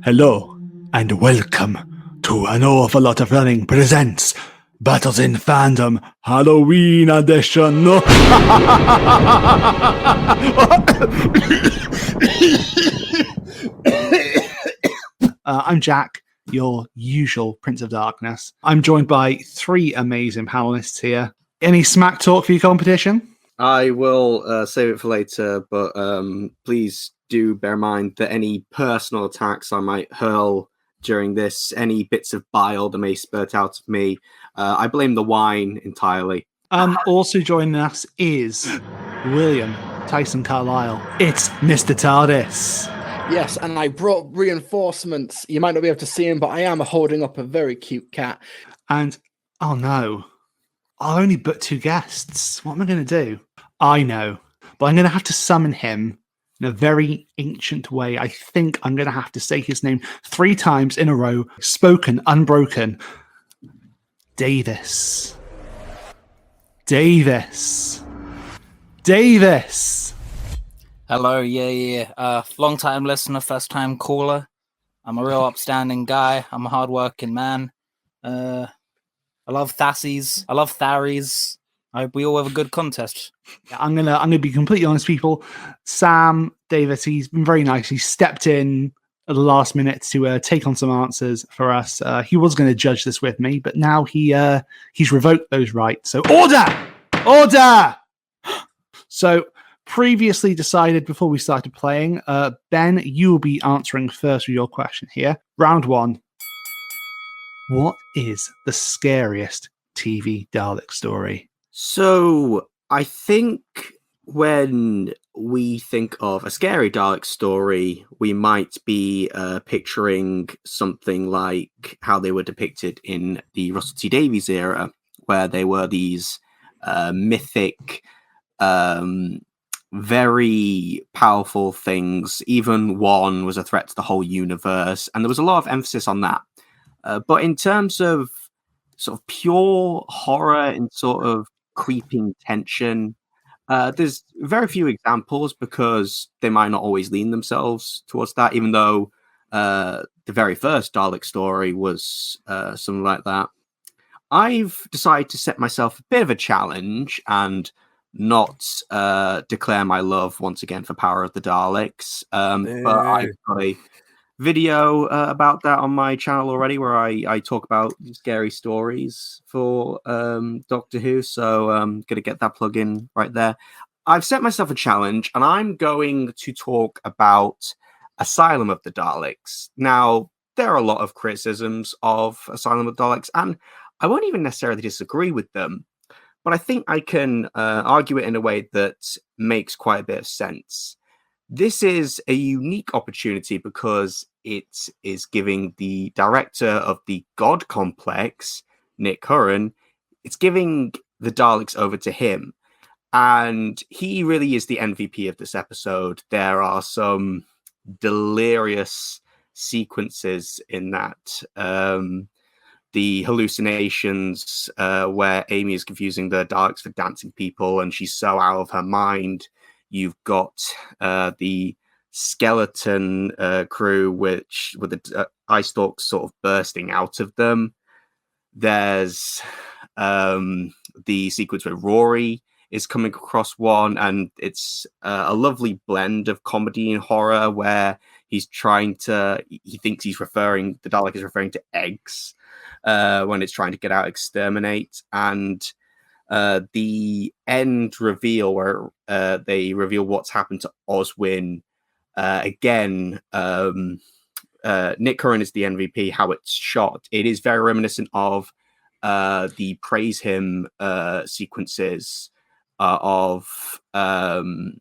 Hello, and welcome to An Awful Lot of Running presents Battles in Fandom Halloween Edition. I'm Jack, your usual Prince of Darkness. I'm joined by three amazing panelists here. Any smack talk for your competition? I will save it for later, but please do bear in mind that any personal attacks I might hurl during this, any bits of bile that may spurt out of me, I blame the wine entirely. Also joining us is William Tyson Carlisle. It's Mr. TARDIS. Yes, and I brought reinforcements. You might not be able to see him, but I am holding up a very cute cat. And, oh no, I'll only book two guests. What am I going to do? I know, but I'm going to have to summon him in a very ancient way. I think I'm going to have to say his name 3 times in a row, spoken, unbroken. Davis. Davis. Davis. Hello, yeah. Long time listener, first time caller. I'm a real upstanding guy. I'm a hardworking man. I love Thassies. I love Tharies. I hope we all have a good contest. Yeah, I'm gonna be completely honest, people. Sam Davis, he's been very nice. He stepped in at the last minute to take on some answers for us. He was going to judge this with me, but now he's revoked those rights. So order. So previously decided before we started playing, Ben, you will be answering first with your question here. Round 1. What is the scariest TV Dalek story? So, I think when we think of a scary Dalek story, we might be picturing something like how they were depicted in the Russell T Davies era, where they were these mythic, very powerful things. Even one was a threat to the whole universe, and there was a lot of emphasis on that. But in terms of sort of pure horror and sort of creeping tension, there's very few examples because they might not always lean themselves towards that, even though the very first Dalek story was something like that. I've decided to set myself a bit of a challenge and not declare my love once again for Power of the Daleks. But I've got a video about that on my channel already, where I talk about scary stories for Doctor Who, so I'm going to get that plug in right there. I've set myself a challenge, and I'm going to talk about Asylum of the Daleks. Now, there are a lot of criticisms of Asylum of the Daleks, and I won't even necessarily disagree with them, but I think I can argue it in a way that makes quite a bit of sense. This is a unique opportunity because it is giving the director of the God Complex, Nick Curran, it's giving the Daleks over to him. And he really is the MVP of this episode. There are some delirious sequences in that. The hallucinations where Amy is confusing the Daleks for dancing people and she's so out of her mind. You've got the skeleton crew, with the eye stalks sort of bursting out of them. There's the sequence where Rory is coming across one, and it's a lovely blend of comedy and horror where he thinks the Dalek is referring to eggs when it's trying to get out, exterminate. And the end reveal where they reveal what's happened to Oswin. Again, Nick Curran is the MVP. How it's shot, it is very reminiscent of the Praise Him sequences of the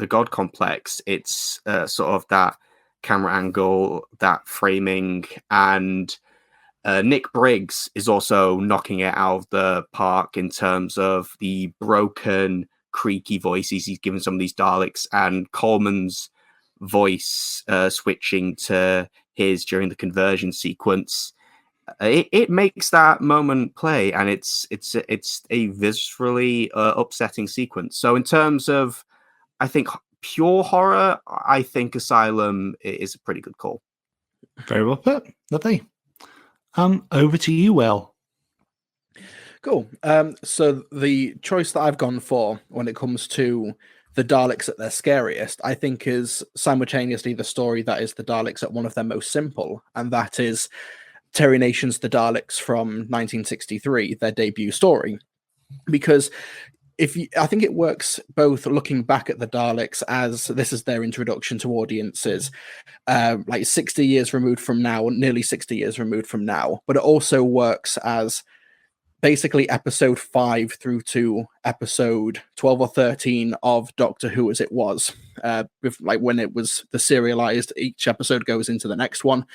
God Complex. It's sort of that camera angle, that framing, and Nick Briggs is also knocking it out of the park in terms of the broken, creaky voices he's given some of these Daleks, and Coleman's voice switching to his during the conversion sequence. It makes that moment play, and it's a viscerally upsetting sequence. So in terms of, I think, pure horror, I think Asylum is a pretty good call. Very well put. Lovely. Over to you, Will. Cool. So the choice that I've gone for when it comes to the Daleks at their scariest, I think, is simultaneously the story that is the Daleks at one of their most simple, and that is Terry Nation's The Daleks from 1963, their debut story. Because I think it works both looking back at the Daleks as this is their introduction to audiences, like 60 years removed from now, nearly 60 years removed from now, but it also works as basically episode 5 through to episode 12 or 13 of Doctor Who as it was, with, like, when it was the serialized, each episode goes into the next one,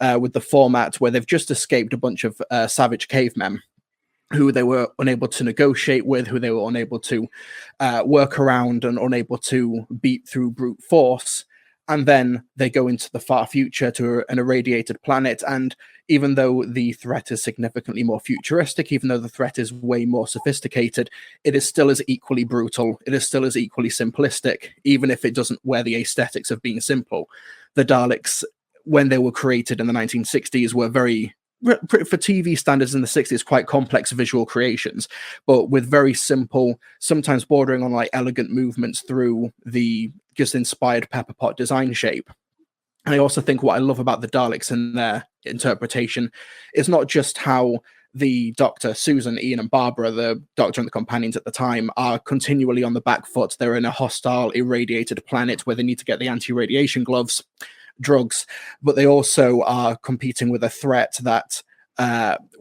with the format where they've just escaped a bunch of savage cavemen who they were unable to negotiate with, who they were unable to work around and unable to beat through brute force. And then they go into the far future to an irradiated planet. And even though the threat is significantly more futuristic, even though the threat is way more sophisticated, it is still as equally brutal. It is still as equally simplistic, even if it doesn't wear the aesthetics of being simple. The Daleks, when they were created in the 1960s, were very, for TV standards in the 60s, quite complex visual creations, but with very simple, sometimes bordering on like elegant movements through the just inspired pepper pot design shape. And I also think what I love about the Daleks and their interpretation is not just how the Doctor, Susan, Ian, and Barbara, the Doctor and the companions at the time, are continually on the back foot. They're in a hostile, irradiated planet where they need to get the anti-radiation gloves, drugs, but they also are competing with a threat that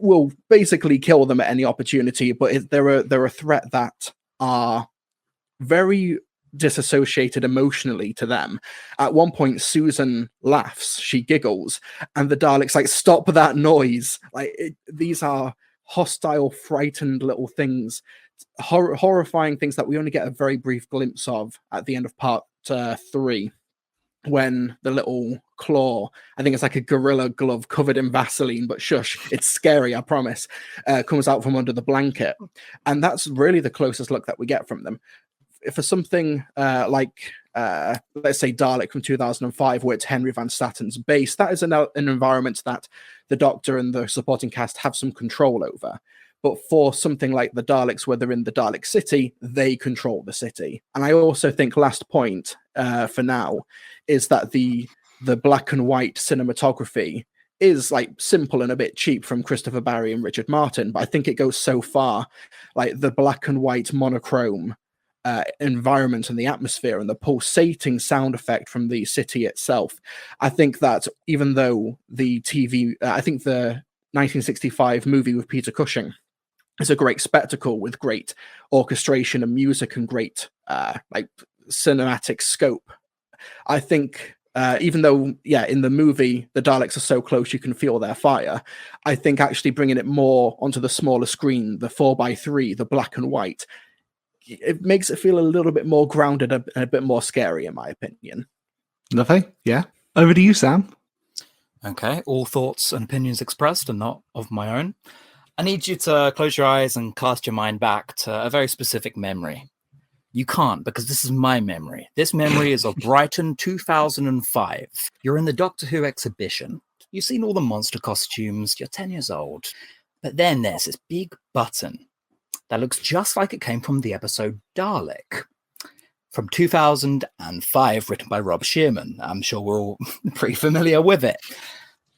will basically kill them at any opportunity. But they're a threat that are very disassociated emotionally to them. At one point, Susan laughs, she giggles, and the Daleks like, stop that noise. These are hostile, frightened little things, horrifying things that we only get a very brief glimpse of at the end of part 3. When the little claw, I think it's like a gorilla glove covered in Vaseline, but shush, it's scary, I promise, comes out from under the blanket. And that's really the closest look that we get from them. For something like, let's say, Dalek from 2005, where it's Henry Van Statten's base, that is an environment that the Doctor and the supporting cast have some control over. But for something like the Daleks, where they're in the Dalek city, they control the city. And I also think, last point for now, is that the black and white cinematography is like simple and a bit cheap from Christopher Barry and Richard Martin, but I think it goes so far, like the black and white monochrome environment and the atmosphere and the pulsating sound effect from the city itself. I think that even though the TV, I think the 1965 movie with Peter Cushing is a great spectacle with great orchestration and music and great like cinematic scope. I think even though, in the movie, the Daleks are so close you can feel their fire, I think actually bringing it more onto the smaller screen, the 4:3, the black and white, it makes it feel a little bit more grounded and a bit more scary, in my opinion. Lovely. Yeah. Over to you, Sam. Okay, all thoughts and opinions expressed and not of my own. I need you to close your eyes and cast your mind back to a very specific memory. You can't, because this is my memory. This memory is of Brighton 2005. You're in the Doctor Who exhibition. You've seen all the monster costumes. You're 10 years old. But then there's this big button that looks just like it came from the episode Dalek from 2005, written by Rob Shearman. I'm sure we're all pretty familiar with it.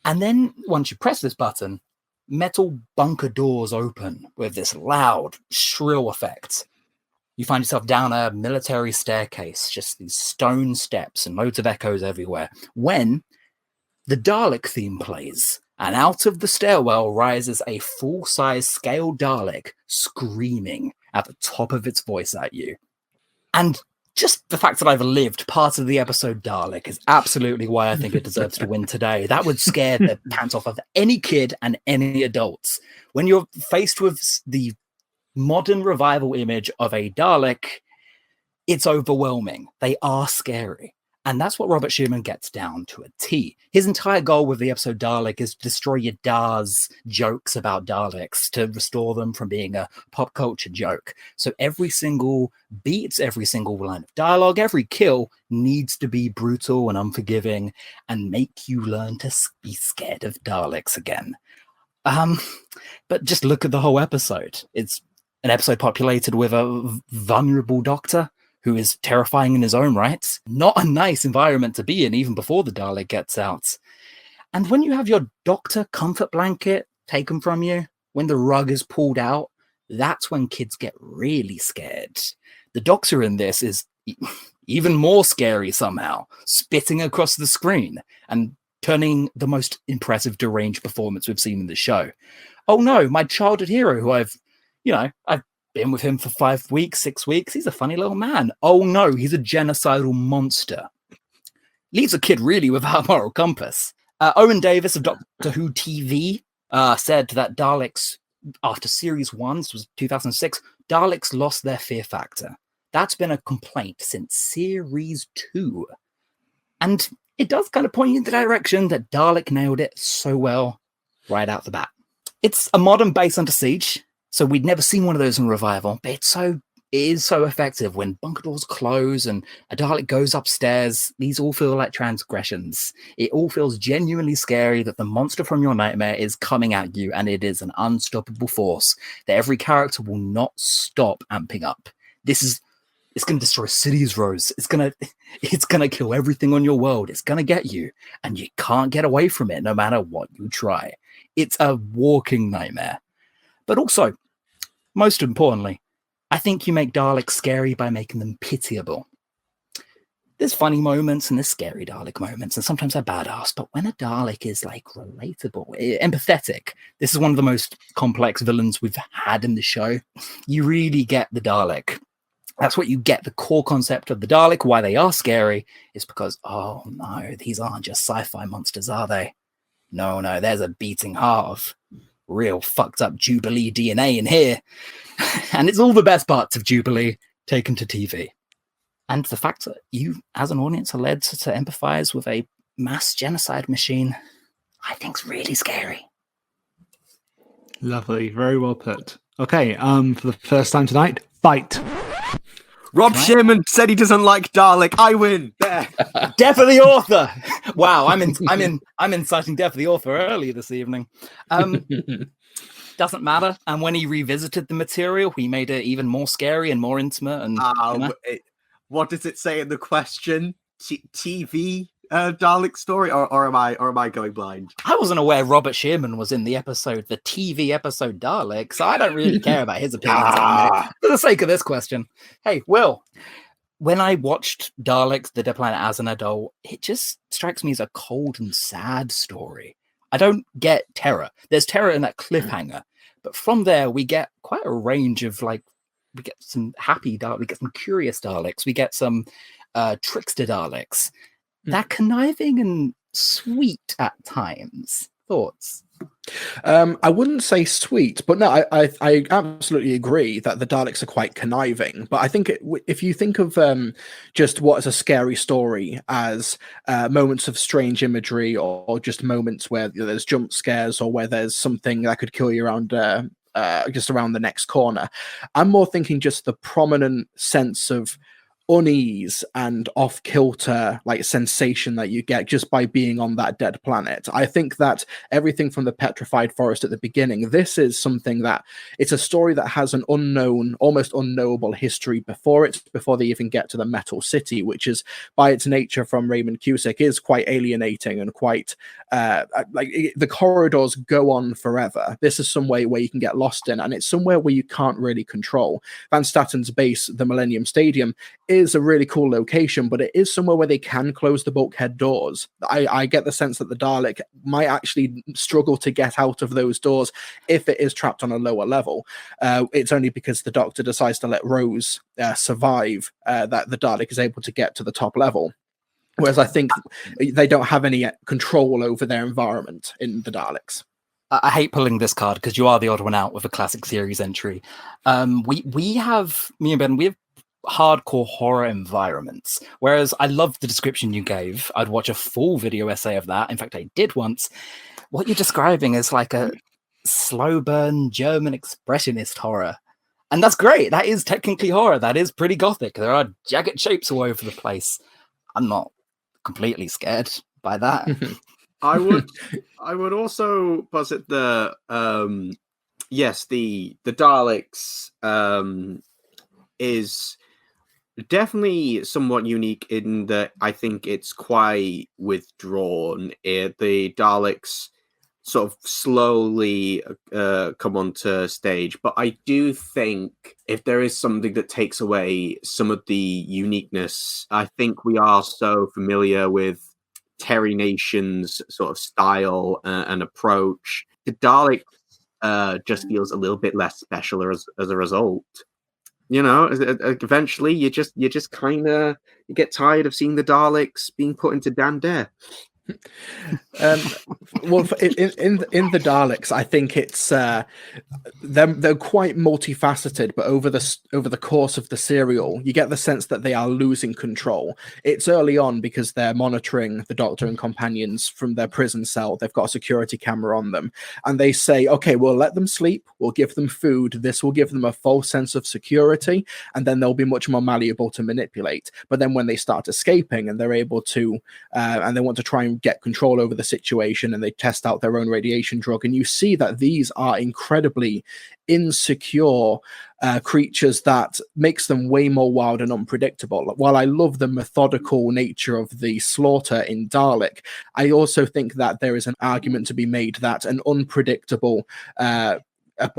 And then once you press this button, metal bunker doors open with this loud, shrill effect. You find yourself down a military staircase, just these stone steps and loads of echoes everywhere, when the Dalek theme plays, and out of the stairwell rises a full-size scale Dalek screaming at the top of its voice at you. And just the fact that I've lived part of the episode Dalek is absolutely why I think it deserves to win today. That would scare the pants off of any kid and any adults. When you're faced with the modern revival image of a Dalek, it's overwhelming. They are scary. And that's what Robert Schumann gets down to a T. His entire goal with the episode Dalek is to destroy your Da's jokes about Daleks, to restore them from being a pop culture joke. So every single beat, every single line of dialogue, every kill needs to be brutal and unforgiving and make you learn to be scared of Daleks again. But just look at the whole episode. It's an episode populated with a vulnerable doctor who is terrifying in his own right. Not a nice environment to be in, even before the Dalek gets out. And when you have your doctor comfort blanket taken from you, when the rug is pulled out, that's when kids get really scared. The doctor in this is even more scary somehow, spitting across the screen and turning the most impressive deranged performance we've seen in the show. Oh no, my childhood hero who I've been with him for 5 weeks, 6 weeks. He's a funny little man. Oh no, he's a genocidal monster. Leaves a kid really without a moral compass. Owen Davis of Doctor Who TV said that Daleks, after Series 1, this was 2006, Daleks lost their fear factor. That's been a complaint since Series 2. And it does kind of point in the direction that Dalek nailed it so well right out the bat. It's a modern base under siege, so we'd never seen one of those in Revival, but it is so effective when bunker doors close and a Dalek goes upstairs. These all feel like transgressions. It all feels genuinely scary that the monster from your nightmare is coming at you, and it is an unstoppable force that every character will not stop amping up. It's going to destroy cities, Rose. It's going to kill everything on your world. It's going to get you, and you can't get away from it no matter what you try. It's a walking nightmare. But also, most importantly, I think you make Daleks scary by making them pitiable. There's funny moments and there's scary Dalek moments, and sometimes they're badass, but when a Dalek is like relatable, empathetic, this is one of the most complex villains we've had in the show. You really get the Dalek. That's what you get. The core concept of the Dalek, why they are scary, is because, oh no, these aren't just sci-fi monsters, are they? No, there's a beating heart of real fucked up Jubilee DNA in here. And it's all the best parts of Jubilee taken to TV. And the fact that you, as an audience, are led to empathize with a mass genocide machine, I think's really scary. Lovely. Very well put. Okay, for the first time tonight, fight. Rob Sherman said he doesn't like Dalek. I win. There. Death of the author. Wow, I'm inciting death of the author early this evening. Doesn't matter. And when he revisited the material, he made it even more scary and more intimate. And what does it say in the question? TV Dalek story, or am I going blind? I wasn't aware Robert Sherman was in the TV episode Dalek, so I don't really care about his opinions on it. For the sake of this question, hey, Will, when I watched Daleks: The Dead Planet as an adult, it just strikes me as a cold and sad story. I don't get terror. There's terror in that cliffhanger, but from there we get quite a range of we get some happy Daleks, we get some curious Daleks, we get some trickster Daleks. They're conniving and sweet at times. Thoughts? I wouldn't say sweet, but no, I absolutely agree that the Daleks are quite conniving. But I think if you think of just what is a scary story as moments of strange imagery, or just moments where there's jump scares, or where there's something that could kill you around just around the next corner, I'm more thinking just the prominent sense of unease and off-kilter sensation that you get just by being on that dead planet. I think that everything from the petrified forest at the beginning, this is something that it's a story that has an unknown, almost unknowable history before they even get to the Metal City, which is by its nature from Raymond Cusick is quite alienating and quite the corridors go on forever. This is somewhere where you can get lost in, and it's somewhere where you can't really control. Van Statten's base, the Millennium Stadium, is a really cool location, but it is somewhere where they can close the bulkhead doors. I get the sense that the Dalek might actually struggle to get out of those doors if it is trapped on a lower level. It's only because the Doctor decides to let Rose survive that the Dalek is able to get to the top level. Whereas I think they don't have any control over their environment in the Daleks. I hate pulling this card because you are the odd one out with a classic series entry. Me and Ben, we have hardcore horror environments. Whereas I love the description you gave. I'd watch a full video essay of that. In fact, I did once. What you're describing is like a slow burn German expressionist horror. And that's great. That is technically horror. That is pretty gothic. There are jagged shapes all over the place. I'm not completely scared by that. I would also posit the yes, the Daleks is definitely somewhat unique in that I think it's quite withdrawn. The Daleks sort of slowly come onto stage, but I do think if there is something that takes away some of the uniqueness, I think we are so familiar with Terry Nation's sort of style and approach. The Daleks just feels a little bit less special as a result. You know, eventually you just kind of get tired of seeing the Daleks being put into damned air. Well, in the Daleks, I think it's they're quite multifaceted, but over the course of the serial, you get the sense that they are losing control. It's early on because they're monitoring the Doctor and companions from their prison cell. They've got a security camera on them, and they say, "Okay, we'll let them sleep. We'll give them food. This will give them a false sense of security, and then they'll be much more malleable to manipulate." But then when they start escaping and they're able to, and they want to try and get control over the situation, and they test out their own radiation drug, and you see that these are incredibly insecure creatures that makes them way more wild and unpredictable. While I love the methodical nature of the slaughter in Dalek, I also think that there is an argument to be made that an unpredictable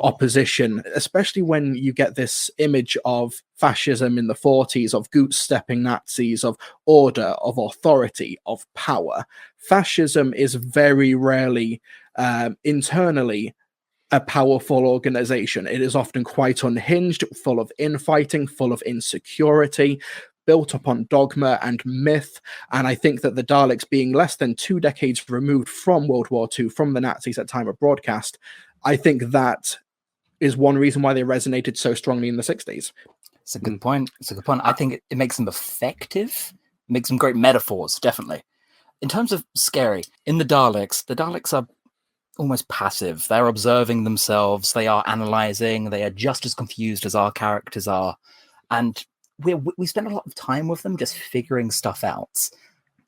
opposition, especially when you get this image of fascism in the 40s, of goose-stepping Nazis, of order, of authority, of power. Fascism is very rarely internally a powerful organization. It is often quite unhinged, full of infighting, full of insecurity, built upon dogma and myth. And I think that the Daleks, being less than 2 decades removed from World War II, from the Nazis at time of broadcast, I think that is one reason why they resonated so strongly in the 60s. It's a good point. It's a good point. I think it makes them effective, makes them great metaphors, definitely. In terms of scary, in the Daleks are almost passive. They're observing themselves. They are analyzing. They are just as confused as our characters are. And we spend a lot of time with them just figuring stuff out.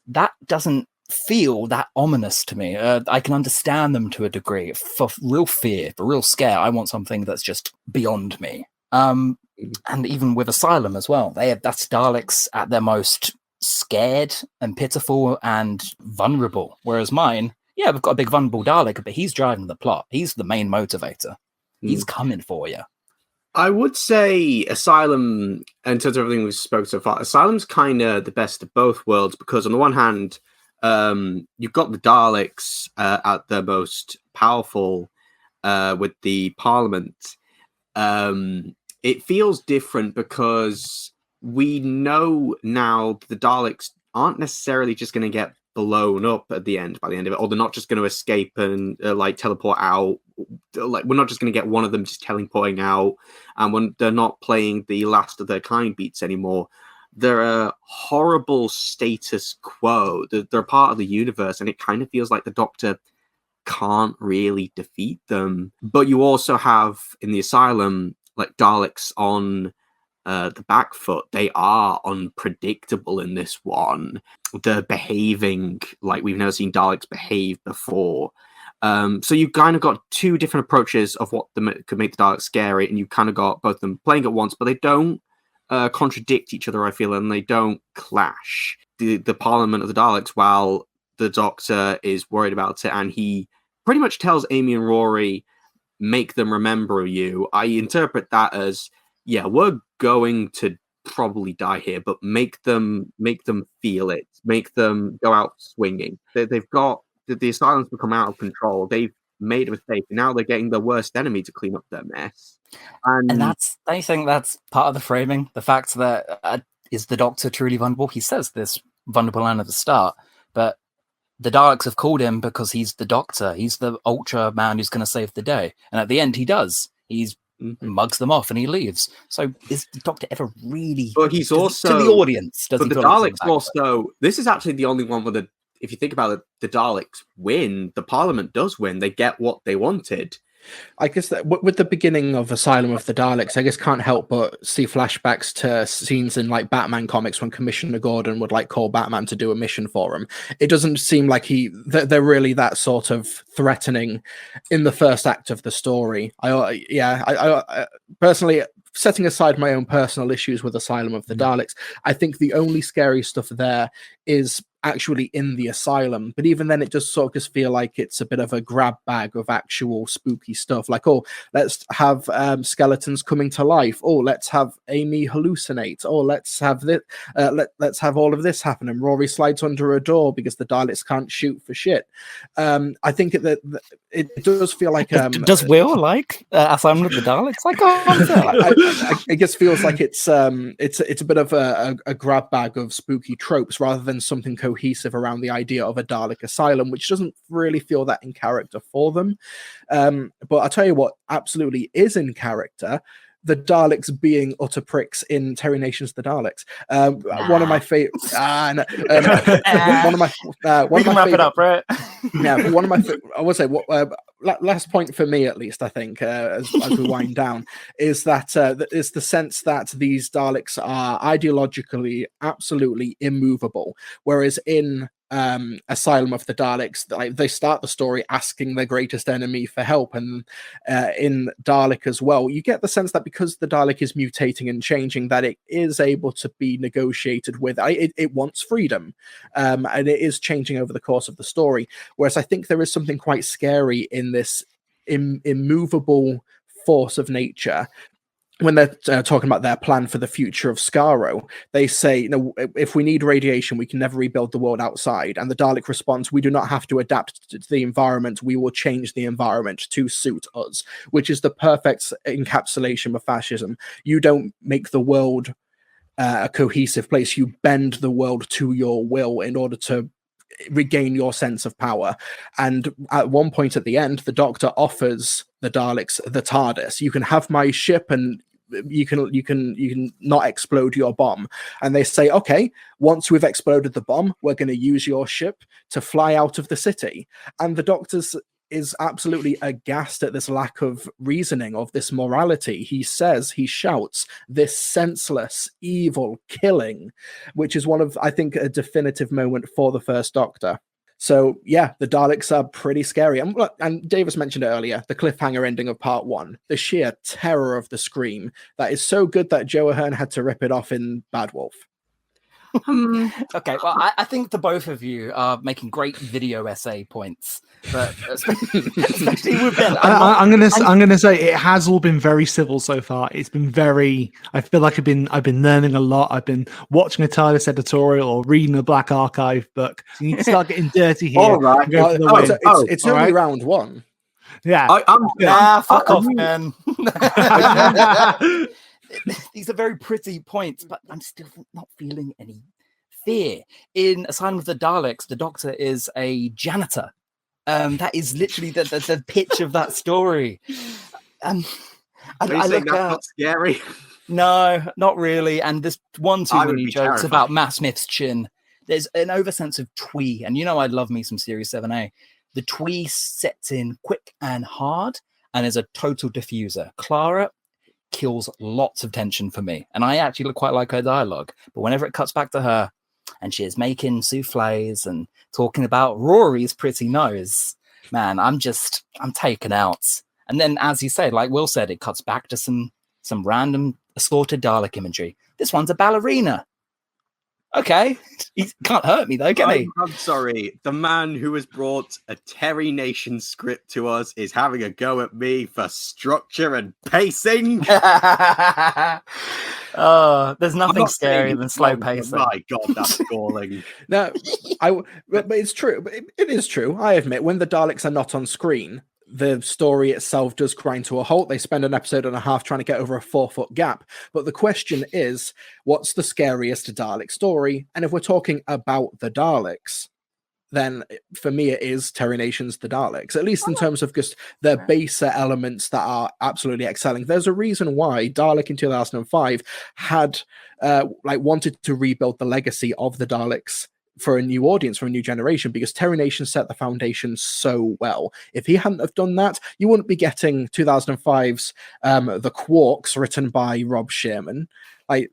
That doesn't feel that ominous to me. I can understand them to a degree. For real fear, for real scare, I want something that's just beyond me. And even with Asylum as well, that's Daleks at their most scared and pitiful and vulnerable. Whereas mine, yeah, we've got a big vulnerable Dalek, but he's driving the plot. He's the main motivator. He's coming for you. I would say Asylum, in terms of everything we've spoken so far, Asylum's kind of the best of both worlds, because on the one hand, you've got the Daleks at their most powerful with the Parliament. It feels different because we know now the Daleks aren't necessarily just going to get blown up by the end of it, or they're not just going to escape and like teleport out. Like, we're not just going to get one of them just teleporting out, and when they're not playing the last of their kind beats anymore. They're a horrible status quo. They're part of the universe, and it kind of feels like the Doctor can't really defeat them. But you also have in the Asylum like Daleks on the back foot. They are unpredictable in this one. They're behaving like we've never seen Daleks behave before. So you've kind of got two different approaches of what could make the Daleks scary, and you've kind of got both of them playing at once, but they don't contradict each other, I feel, and they don't clash. The Parliament of the Daleks, while the Doctor is worried about it, and he pretty much tells Amy and Rory, make them remember you. I interpret that as, yeah, we're going to probably die here, but make them feel it, make them go out swinging. They've got the Asylum's become out of control. They've made a mistake, and now they're getting their worst enemy to clean up their mess. And I think that's part of the framing. The fact that is the Doctor truly vulnerable? He says this vulnerable line at the start, but the Daleks have called him because he's the Doctor. He's the Ultra man who's going to save the day, and at the end, he does. He's mugs them off, and he leaves. So is the Doctor ever really? But he's also to the audience. Does but he the feel like Daleks he's also. This is actually the only one where if you think about it, the Daleks win. The Parliament does win. They get what they wanted. I guess that with the beginning of Asylum of the Daleks, I guess can't help but see flashbacks to scenes in like Batman comics when Commissioner Gordon would like call Batman to do a mission for him. It doesn't seem like they're really that sort of threatening in the first act of the story. I personally, setting aside my own personal issues with Asylum of the Daleks, I think the only scary stuff there is actually in the asylum, but even then it just sort of just feel like it's a bit of a grab bag of actual spooky stuff, like, oh, let's have skeletons coming to life, oh, let's have Amy hallucinate, oh, let's have this, let's have all of this happen, and Rory slides under a door because the Daleks can't shoot for shit. I think that it does feel like does Will like Asylum of the Daleks? I can't tell. I guess feels like it's a bit of a grab bag of spooky tropes rather than something cohesive around the idea of a Dalek asylum, which doesn't really feel that in character for them. But I'll tell you what absolutely is in character: the Daleks being utter pricks in Terry Nation's The Daleks. One of my favorite. One of my. We can wrap it up, right? Yeah, one of my. I would say last point for me, at least, I think, as we wind down, is that is the sense that these Daleks are ideologically absolutely immovable, whereas in Asylum of the Daleks, they start the story asking their greatest enemy for help, and in Dalek as well, you get the sense that because the Dalek is mutating and changing, that it is able to be negotiated with. It wants freedom, and it is changing over the course of the story. Whereas I think there is something quite scary in this immovable force of nature. When they're talking about their plan for the future of Skaro, they say, if we need radiation, we can never rebuild the world outside. And the Dalek responds, we do not have to adapt to the environment. We will change the environment to suit us, which is the perfect encapsulation of fascism. You don't make the world a cohesive place. You bend the world to your will in order to regain your sense of power. And at one point at the end, the Doctor offers the Daleks the TARDIS. You can have my ship, and you can not explode your bomb. And they say, okay, once we've exploded the bomb, we're going to use your ship to fly out of the city. And the Doctor's is absolutely aghast at this lack of reasoning, of this morality. He shouts, this senseless, evil killing, which is one of, I think, a definitive moment for the First Doctor. So yeah, the Daleks are pretty scary. And Davis mentioned it earlier, the cliffhanger ending of part 1, the sheer terror of the scream that is so good that Joe Ahern had to rip it off in Bad Wolf. Okay, well, I think the both of you are making great video essay points, but especially with Ben, I'm gonna say it has all been very civil so far. It's been very. I feel like I've been learning a lot. I've been watching a TARDIS editorial or reading a Black Archive book. So you need to start getting dirty here. All right, it's only round 1. Yeah, fuck off, man. These are very pretty points, but I'm still not feeling any fear. In Asylum of the Daleks, the Doctor is a janitor. That is literally the pitch of that story. Are you saying that's not scary? No, not really. And there's one too many jokes terrified about Matt Smith's chin. There's an oversense of twee, and I love me some Series 7A. The twee sets in quick and hard, and is a total diffuser. Clara kills lots of tension for me, and I actually quite like her dialogue, but whenever it cuts back to her and she is making souffles and talking about Rory's pretty nose, man, I'm taken out. And then, as you say, like Will said, it cuts back to some random assorted Dalek imagery. This one's a ballerina. Okay, he can't hurt me though, can he? I'm sorry. The man who has brought a Terry Nation script to us is having a go at me for structure and pacing. There's nothing scarier than slow pacing. My God, that's galling. No, but it's true. But it is true. I admit, when the Daleks are not on screen, the story itself does grind to a halt. They spend an episode and a half trying to get over a 4-foot gap. But the question is, what's the scariest Dalek story? And if we're talking about the Daleks, then for me it is Terry Nation's The Daleks, at least in terms of just their baser elements that are absolutely excelling. There's a reason why Dalek in 2005 had wanted to rebuild the legacy of the Daleks for a new audience, for a new generation, because Terry Nation set the foundation so well. If he hadn't have done that, you wouldn't be getting 2005's The Quarks, written by Rob Sherman.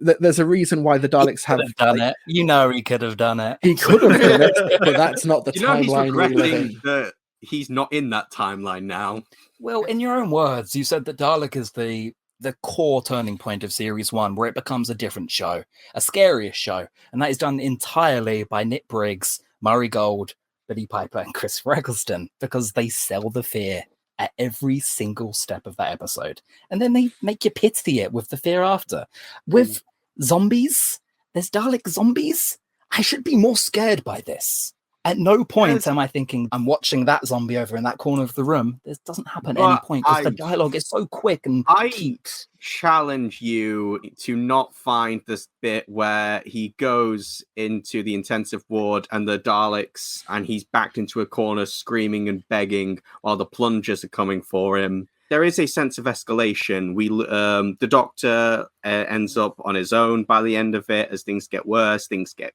There's a reason why the Daleks have done it. You know, he could have done it. He could have done it, but that's not the timeline he's we live regretting in. that he's not in that timeline now. Well, in your own words, you said that Dalek is the core turning point of Series 1, where it becomes a different show, a Scariest show, and that is done entirely by Nick Briggs, Murray Gold, Billy Piper, and Chris Eggleston, because they sell the fear at every single step of that episode. And then they make you pity it with the fear after. With zombies, there's Dalek zombies. I should be more scared by this. At no point am I thinking I'm watching that zombie over in that corner of the room. This doesn't happen at any point because the dialogue is so quick and cute. Challenge you to not find this bit where he goes into the intensive ward and the Daleks and he's backed into a corner screaming and begging while the plungers are coming for him. There is a sense of escalation. The Doctor ends up on his own by the end of it. As things get worse, things get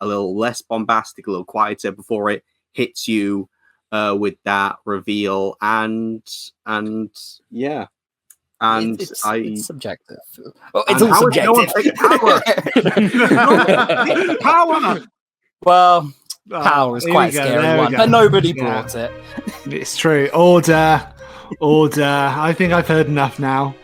a little less bombastic, a little quieter before it hits you with that reveal. And yeah. And it's subjective. Oh, it's all subjective. Power. Well, power is quite a scary one, but nobody brought it. It's true. Order. I think I've heard enough now.